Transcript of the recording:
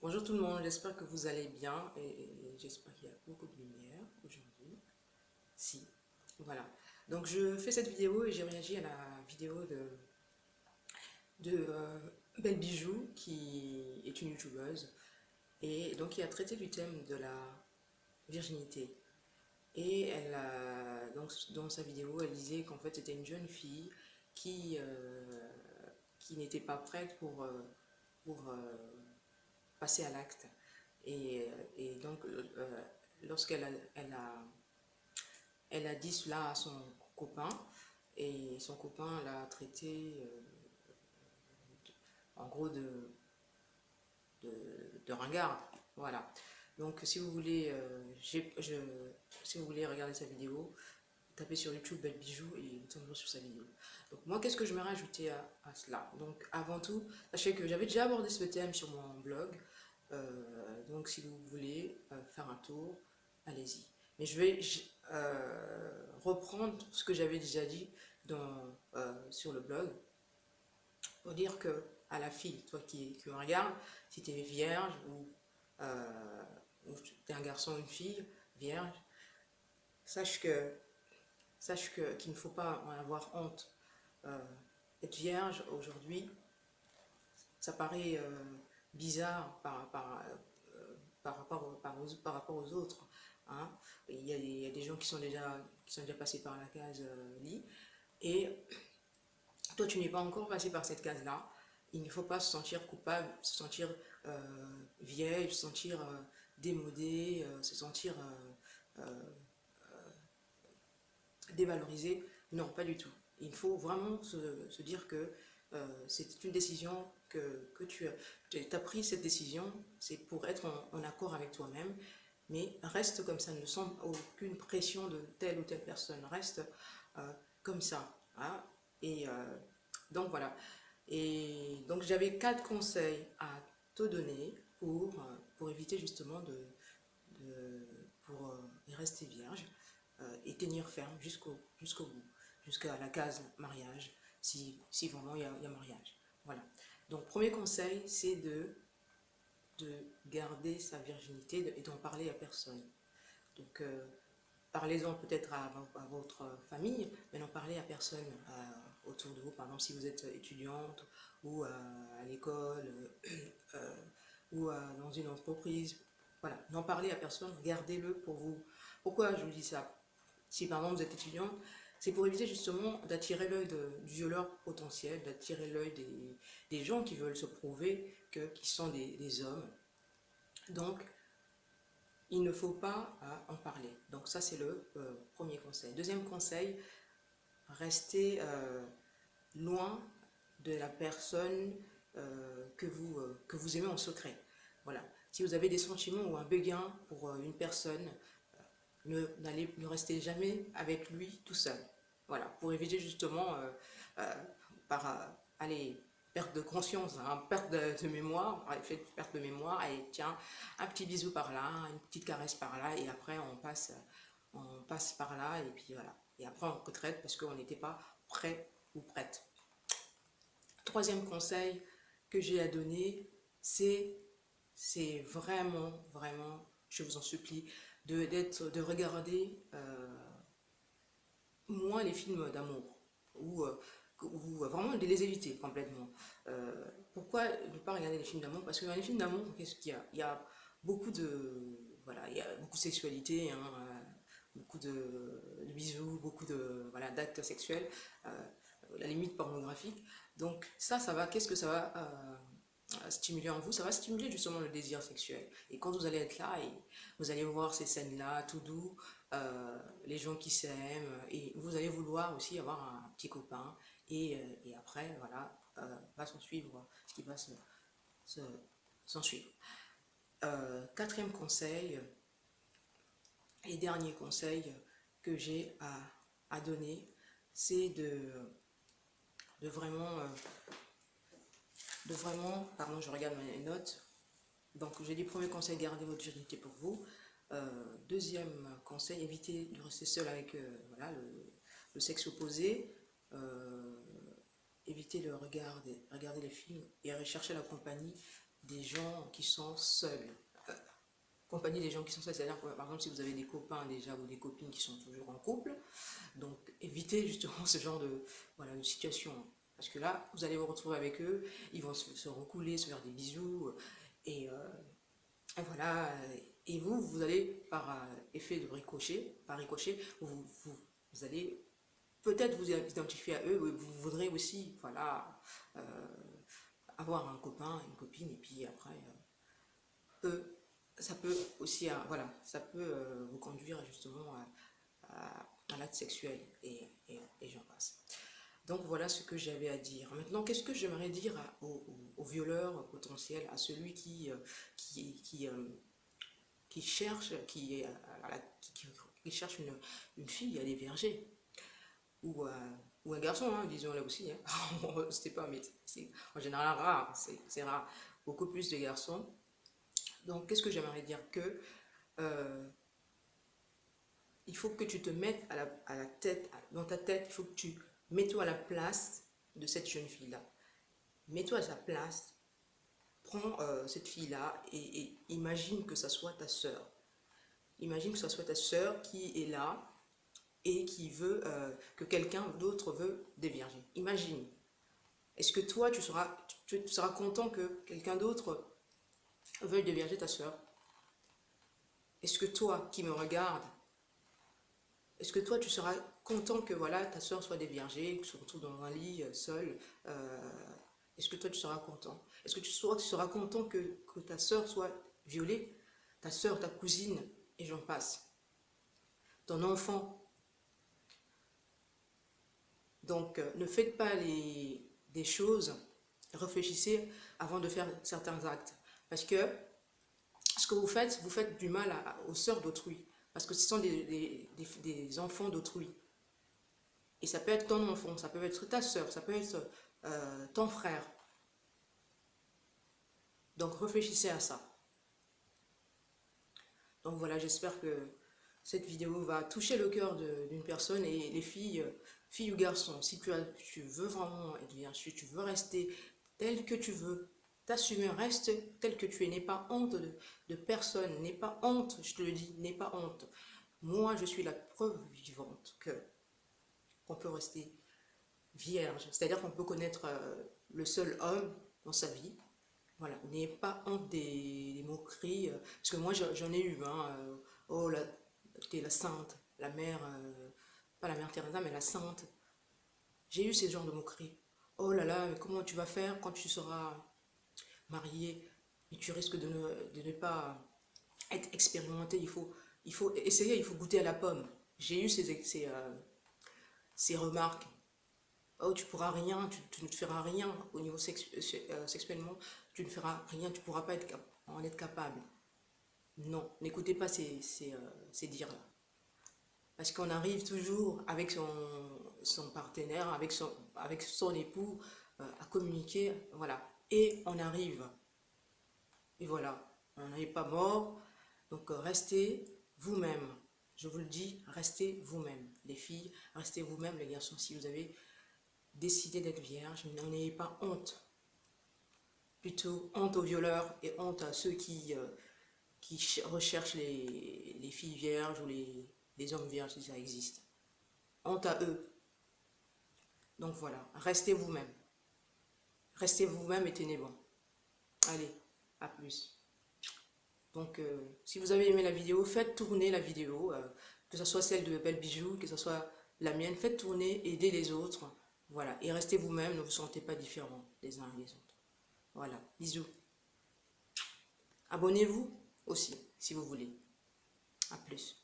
Bonjour tout le monde, j'espère que vous allez bien et j'espère qu'il y a beaucoup de lumière aujourd'hui. Si, voilà. Donc je fais cette vidéo et j'ai réagi à la vidéo de Belle Bijou qui est une youtubeuse et donc qui a traité du thème de la virginité. Et elle a, donc, dans sa vidéo, elle disait qu'en fait c'était une jeune fille qui, qui n'était pas prête pour passer à l'acte. Et donc, lorsqu'elle elle a dit cela à son copain, et son copain l'a traité en gros de ringard. Voilà. Donc, si vous voulez, si vous voulez regarder sa vidéo, tapez sur YouTube Belle Bijou et vous tomberez sur sa vidéo. Donc, moi, qu'est-ce que je j'aimerais rajouter à cela? Donc, avant tout, sachez que j'avais déjà abordé ce thème sur mon blog. Donc, si vous voulez faire un tour, allez-y. Mais je vais reprendre ce que j'avais déjà dit sur le blog pour dire que à la fille, toi qui me regardes, si tu es vierge ou tu es un garçon ou une fille vierge, sache que qu'il ne faut pas en avoir honte. Être vierge aujourd'hui, ça paraît bizarre par rapport aux autres. Hein. Il y a des gens qui sont déjà passés par la case lit. Et toi, tu n'es pas encore passé par cette case-là. Il ne faut pas se sentir coupable, se sentir vieille, se sentir démodé, se sentir dévalorisé. Non, pas du tout. Il faut vraiment se dire que c'est une décision que tu as pris cette décision, c'est pour être en accord avec toi-même, mais reste comme ça, ne sens aucune pression de telle ou telle personne, reste comme ça. Hein. Et donc voilà. Et donc j'avais 4 conseils à te donner pour éviter justement de pour rester vierge et tenir ferme jusqu'au bout, jusqu'à la case mariage, si vraiment il y a mariage. Voilà. Donc, premier conseil, c'est de garder sa virginité et d'en parler à personne. Donc, parlez-en peut-être à votre famille, mais n'en parlez à personne autour de vous. Par exemple, si vous êtes étudiante ou à l'école ou dans une entreprise, voilà, n'en parlez à personne, gardez-le pour vous. Pourquoi je vous dis ça? Si par exemple vous êtes étudiante, c'est pour éviter justement d'attirer l'œil du violeur potentiel, d'attirer l'œil des gens qui veulent se prouver qu'ils sont des hommes. Donc, il ne faut pas en parler. Donc ça, c'est le premier conseil. Deuxième conseil, restez loin de la personne que vous aimez en secret. Voilà. Si vous avez des sentiments ou un béguin pour une personne, ne restez jamais avec lui tout seul. Voilà, pour éviter justement par allez, perte de conscience, hein, perte de mémoire, perte de mémoire, et tiens, un petit bisou par là, une petite caresse par là, et après on passe par là, et puis voilà. Et après on retraite parce qu'on n'était pas prêt ou prête. Troisième conseil que j'ai à donner, c'est vraiment, je vous en supplie, de regarder moins les films d'amour ou vraiment de les éviter complètement. Pourquoi ne pas regarder les films d'amour? Parce que dans les films d'amour, qu'est-ce qu'il y a? Il y a beaucoup de voilà, il y a beaucoup de sexualité, hein, beaucoup de bisous, beaucoup de voilà d'actes sexuels, la limite pornographique. Donc ça va. Qu'est-ce que ça va stimuler en vous? Ça va stimuler justement le désir sexuel. Et quand vous allez être là et vous allez voir ces scènes-là tout doux, les gens qui s'aiment, et vous allez vouloir aussi avoir un petit copain. Et après, voilà, va s'en suivre ce qui va s'en suivre. Quatrième conseil et dernier conseil que j'ai à donner, c'est de vraiment, pardon, je regarde mes notes. Donc, j'ai dit premier conseil, gardez votre virginité pour vous. Deuxième conseil, évitez de rester seul avec voilà, le sexe opposé. Évitez de regarder les films et rechercher la compagnie des gens qui sont seuls. Accompagner des gens qui sont seuls, c'est-à-dire par exemple si vous avez des copains déjà ou des copines qui sont toujours en couple, donc évitez justement ce genre de, voilà, de situation. Parce que là, vous allez vous retrouver avec eux, ils vont se recouler, se faire des bisous, et voilà, et vous allez, par effet de ricochet, par ricochet, vous allez peut-être vous identifier à eux, vous voudrez aussi, voilà, avoir un copain, une copine, et puis après, ça peut aussi, voilà, ça peut vous conduire justement à l'acte sexuel, et j'en passe. Donc voilà ce que j'avais à dire. Maintenant, qu'est-ce que j'aimerais dire au violeur potentiel, à celui qui cherche, qui cherche une fille à des vergers, ou, ou un garçon, hein, disons là aussi, hein. C'était pas, mais c'est en général rare, c'est rare, beaucoup plus de garçons. Donc qu'est-ce que j'aimerais dire que il faut que tu te mettes à la tête, dans ta tête, il faut que tu mets-toi à la place de cette jeune fille-là. Mets-toi à sa place, prends cette fille-là et imagine que ça soit ta sœur. Imagine que ça soit ta sœur qui est là et qui veut que quelqu'un d'autre veut des vergers. Imagine. Est-ce que toi, tu seras content que quelqu'un d'autre veuille déverger ta sœur? Est-ce que toi, qui me regardes, est-ce que toi, tu seras content que voilà, ta sœur soit déviergée, que tu se retrouves dans un lit seul? Est-ce que toi, tu seras content? Est-ce que tu seras content que ta sœur soit violée? Ta sœur, ta cousine, et j'en passe. Ton enfant. Donc, ne faites pas des choses, réfléchissez avant de faire certains actes. Parce que ce que vous faites du mal aux sœurs d'autrui. Parce que ce sont des enfants d'autrui. Et ça peut être ton enfant, ça peut être ta sœur, ça peut être ton frère. Donc réfléchissez à ça. Donc voilà, j'espère que cette vidéo va toucher le cœur d'une personne. Et les filles, filles ou garçons, si tu veux vraiment être vierge, si tu veux rester tel que tu veux, t'assumer, reste tel que tu es, n'aie pas honte de personne, n'aie pas honte, je te le dis, n'aie pas honte. Moi, je suis la preuve vivante qu'on peut rester vierge, c'est-à-dire qu'on peut connaître le seul homme dans sa vie. Voilà, n'ayez pas honte des moqueries, parce que moi j'en ai eu, hein, oh, t'es la sainte, la mère, pas la mère Teresa, mais la sainte. J'ai eu ces genres de moqueries. Oh là là, mais comment tu vas faire quand tu seras marié? Mais tu risques de ne pas être expérimenté, il faut essayer, il faut goûter à la pomme. J'ai eu ces remarques. Oh, tu pourras rien, tu ne feras rien au niveau sexuellement, tu ne feras rien, tu ne pourras pas en être capable. Non, n'écoutez pas ces dires-là. Parce qu'on arrive toujours avec son partenaire, avec son époux, à communiquer, voilà. Et on arrive. Et voilà, on n'est pas mort. Donc restez vous-même. Je vous le dis, restez vous-même. Les filles, restez vous-même. Les garçons, si vous avez décidé d'être vierge, n'en ayez pas honte. Plutôt honte aux violeurs et honte à ceux qui recherchent les filles vierges ou les hommes vierges, si ça existe. Honte à eux. Donc voilà, restez vous-même. Restez vous-même et tenez bon. Allez, à plus. Donc, si vous avez aimé la vidéo, faites tourner la vidéo, que ce soit celle de Belle Bijou, que ce soit la mienne, faites tourner, aidez les autres. Voilà, et restez vous-même, ne vous sentez pas différents les uns des autres. Voilà, bisous. Abonnez-vous aussi, si vous voulez. À plus.